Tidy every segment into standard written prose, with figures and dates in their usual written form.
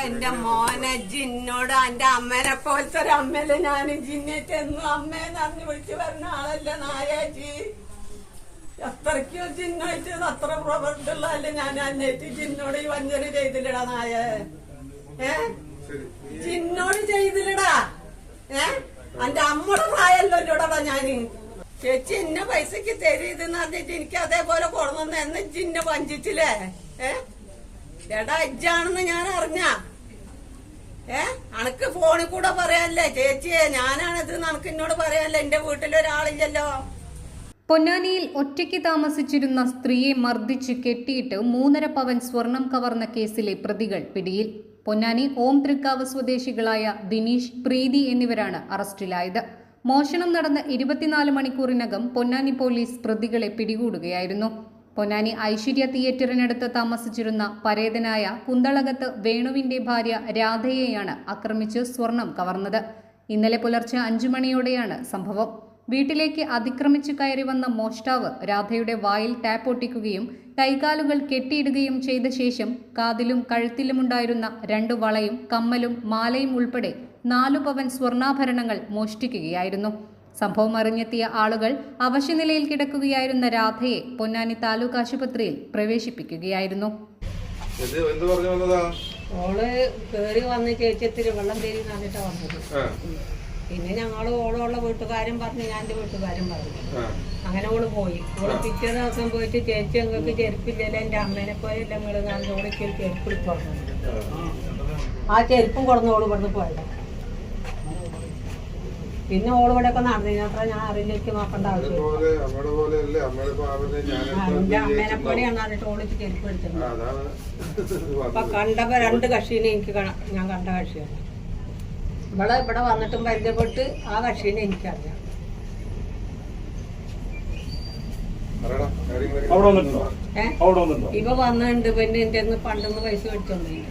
എന്റെ മോനെ ജിന്നോട് എന്റെ അമ്മേനെ പോലത്തെ ഒരു അമ്മയില് ഞാൻ ജിന്നേറ്റ് എന്നും അമ്മേന്ന് അറിഞ്ഞു വിളിച്ചു വരുന്ന ആളല്ല നായാജി. എത്രയ്ക്കോ ജിന്നായിട്ട് അത്ര പ്രവർത്തിള്ളല്ലേ ഞാൻ അന്നേറ്റ് ജിന്നോട് ഈ വഞ്ചന ചെയ്തില്ലടാ നായ. ജിന്നോട് ചെയ്തില്ലടാ. എന്റെ അമ്മയുടെ പ്രായമല്ലോടാ ഞാന്. ചേച്ചി എന്നെ പൈസക്ക് തരീതെന്ന് പറഞ്ഞിട്ട് എനിക്ക് അതേപോലെ കൊണ്ടുവന്ന് എന്നെ ജിന്ന വഞ്ചിച്ചില്ലേ. എടാ ഇജ്ജാണെന്ന് ഞാൻ അറിഞ്ഞ അനക്ക് ഫോണിൽ കൂടെ പറയാനല്ലേ ചേച്ചിയെ ഞാനാണിത് നനക്ക് എന്നോട് പറയാനല്ലേ. എന്റെ വീട്ടിലൊരാളില്ലല്ലോ. പൊന്നാനിയിൽ ഒറ്റയ്ക്ക് താമസിച്ചിരുന്ന സ്ത്രീയെ മർദ്ദിച്ച് കെട്ടിയിട്ട് 3.5 പവൻ സ്വർണം കവർന്ന കേസിലെ പ്രതികൾ പിടിയിൽ. പൊന്നാനി ഓം തൃക്കാവ് സ്വദേശികളായ ദിനീഷ്, പ്രീതി എന്നിവരാണ് അറസ്റ്റിലായത്. മോഷണം നടന്ന 24 മണിക്കൂറിനകം പൊന്നാനി പോലീസ് പ്രതികളെ പിടികൂടുകയായിരുന്നു. പൊന്നാനി ഐശ്വര്യ തിയേറ്ററിനടുത്ത് താമസിച്ചിരുന്ന പരേതനായ കുന്തളകത്ത് വേണുവിന്റെ ഭാര്യ രാധയെയാണ് ആക്രമിച്ച് സ്വർണം കവർന്നത്. ഇന്നലെ പുലർച്ചെ 5 മണിയോടെയാണ് സംഭവം. വീട്ടിലേക്ക് അതിക്രമിച്ച് കയറി വന്ന മോഷ്ടാവ് രാധയുടെ വായിൽ ടാപ്പ് ഒട്ടിക്കുകയും കൈകാലുകൾ കെട്ടിയിടുകയും ചെയ്ത ശേഷം കാതിലും കഴുത്തിലുമുണ്ടായിരുന്ന 2 വളയും കമ്മലും മാലയും ഉൾപ്പെടെ 4 പവൻ സ്വർണ്ണാഭരണങ്ങൾ മോഷ്ടിക്കുകയായിരുന്നു. സംഭവം അറിഞ്ഞെത്തിയ ആളുകൾ അവശനിലയിൽ കിടക്കുകയായിരുന്ന രാധയെ പൊന്നാനി താലൂക്ക് ആശുപത്രിയിൽ പ്രവേശിപ്പിക്കുകയായിരുന്നു. ഓള് കേറി വന്ന് ചേച്ചിത്തിരി വെള്ളം തേരി നന്നിട്ടാ വന്നത്. പിന്നെ ഞങ്ങള് ഓളോള്ള വീട്ടുകാരും പറഞ്ഞു, ഞാൻ എന്റെ വീട്ടുകാരും പറഞ്ഞു. അങ്ങനെ ഓള് പോയി. ഓള് പിറ്റേ ദിവസം പോയിട്ട് ചേച്ചി ഞങ്ങൾക്ക് ചെരുപ്പില്ലല്ലോ, എന്റെ അമ്മേനെ പോയല്ല നിങ്ങള് ഞാൻ ഓളിക്ക് ഒരു ചെരുപ്പ് എടുത്തു. ആ ചെരുപ്പും കൊടുന്ന് ഓള് ഇവിടുന്ന് പോയത്. പിന്നെ ഓള് ഇവിടെ ഒക്കെ നടന്നതിനത്ര ഞാൻ അറിയിലേക്ക് നോക്കേണ്ട ആവശ്യം. എന്റെ അമ്മേനെ പോലെയാണ് പറഞ്ഞിട്ട് ഓളിക്ക് ചെരുപ്പ് എടുത്തത്. അപ്പൊ കണ്ടപ്പോ 2 കക്ഷീനെ എനിക്ക് ഞാൻ കണ്ട കക്ഷിയാണ്. ഇവിടെ വന്നിട്ടും പരിചയപ്പെട്ട് ആ കക്ഷീനെ എനിക്കറിയാം. ഇപ്പൊ വന്നിട്ടുണ്ട്. പിന്നെ എന്റെ പണ്ടൊന്ന് പൈസ മേടിച്ചോണ്ടില്ല.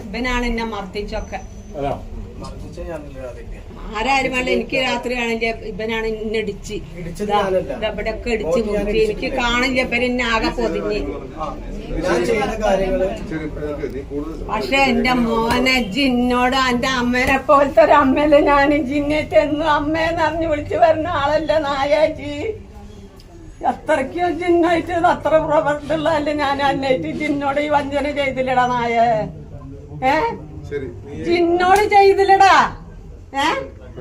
ഇവനാണ് എന്നെ മർദ്ദിച്ചൊക്കെ. ആരാരും വേണ്ട, എനിക്ക് രാത്രിയാണെങ്കിൽ ഇവനാണ് ഇന്നടിച്ച് ഇവിടെ ഒക്കെ ഇടിച്ച് മുറിച്ച്. എനിക്ക് കാണില്ല ഇവൻ എന്നെ ആകെ പൊതിഞ്ഞ്. പക്ഷെ എന്റെ മോനെ ജിന്നോട് എന്റെ അമ്മേനെ പോലത്തെ ഒരു അമ്മയില് ഞാൻ ജിന്നേറ്റ് എന്നും അമ്മേന്ന് അറിഞ്ഞു വിളിച്ചു വരുന്ന ആളല്ല നായാജി. എത്രയ്ക്കോ ജിന്നായിട്ട് അത്ര പ്രവർത്തിള്ളല്ലേ ഞാൻ അന്നേറ്റ് ജിന്നോട് ഈ വഞ്ചന ചെയ്തില്ലടാ നായ. ജിന്നോട് ചെയ്തില്ലടാ.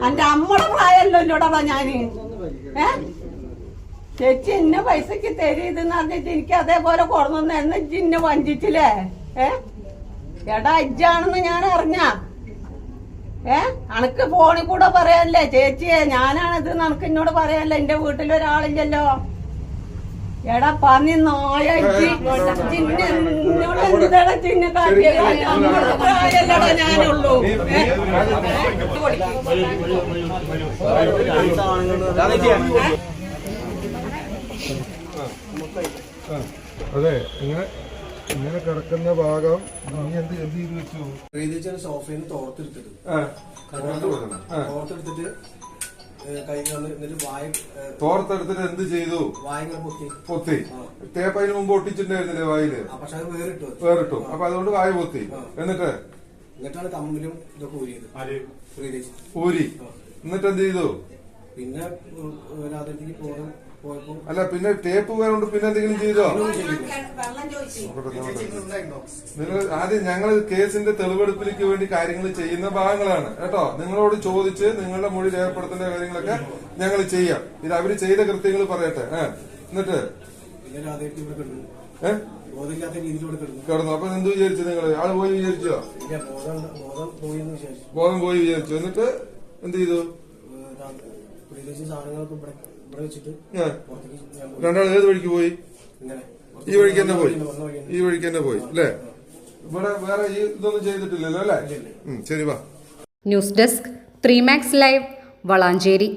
എന്റെ അമ്മയുടെ പ്രായമല്ലോടാ ഞാന്. ചേച്ചി എന്നെ പൈസക്ക് തരീതെന്ന് പറഞ്ഞിട്ട് എനിക്ക് അതേപോലെ കൊണ്ടുവന്ന് എന്നെ ജിന്ന വഞ്ചിച്ചില്ലേ. എടാ ഇജ്ജാണെന്ന് ഞാൻ അറിഞ്ഞ അനക്ക് ഫോണിൽ കൂടെ പറയാനല്ലേ ചേച്ചിയെ ഞാനാണിത് നനക്ക് എന്നോട് പറയാനല്ലേ. എന്റെ വീട്ടിലൊരാളില്ലല്ലോ. എടാ പന്നി നായ ജിന്നോട് എന്താണ് ജിന്ന കാട്ടിയല്ലടാ ഞാനുള്ളൂ. അതെ, ഇങ്ങനെ കിടക്കുന്ന ഭാഗം നീ എന്ത് ചെയ്ത് വെച്ചു? സോഫയിൽ നിന്ന് തോർത്തെടുത്തിട്ട് തോർത്തെടുത്തിട്ട് എന്ത് ചെയ്തു? പൊത്തി. തേപ്പ് അതിന് മുമ്പ് ഒട്ടിച്ചിട്ടുണ്ടായിരുന്നില്ലേ വായില്? വേറിട്ടു. അപ്പൊ അതുകൊണ്ട് വായ പൊത്തി. എന്നിട്ടാണ് കമ്പിലും ഇതൊക്കെ ഊരി. എന്നിട്ട് എന്ത് ചെയ്തു? പിന്നെ അല്ല, പിന്നെ ടേപ്പ് വേറുണ്ട്. പിന്നെ എന്തെങ്കിലും ചെയ്തോ? നിങ്ങൾ ആദ്യം ഞങ്ങൾ കേസിന്റെ തെളിവെടുപ്പിലേക്ക് വേണ്ടി കാര്യങ്ങൾ ചെയ്യുന്ന ഭാഗങ്ങളാണ് കേട്ടോ. നിങ്ങളോട് ചോദിച്ച് നിങ്ങളുടെ മൊഴി രേഖപ്പെടുത്തേണ്ട കാര്യങ്ങളൊക്കെ ഞങ്ങൾ ചെയ്യാം. ഇത് അവര് ചെയ്ത കൃത്യങ്ങൾ പറയട്ടെ. എന്നിട്ട് കിടന്നു. അപ്പൊ എന്ത് വിചാരിച്ചു നിങ്ങള്? ആള് പോയി വിചാരിച്ചോ? ബോധം പോയി വിചാരിച്ചു. എന്നിട്ട് എന്ത് ചെയ്തു? രണ്ടാൾ ഏത് വഴിക്ക് പോയി? ഈ വഴിക്ക് തന്നെ പോയി അല്ലേ? ഇവിടെ വേറെ ഇതൊന്നും ചെയ്തിട്ടില്ലല്ലോ അല്ലേ? ശരി, വാ. News desk 3 max live, Valanchery.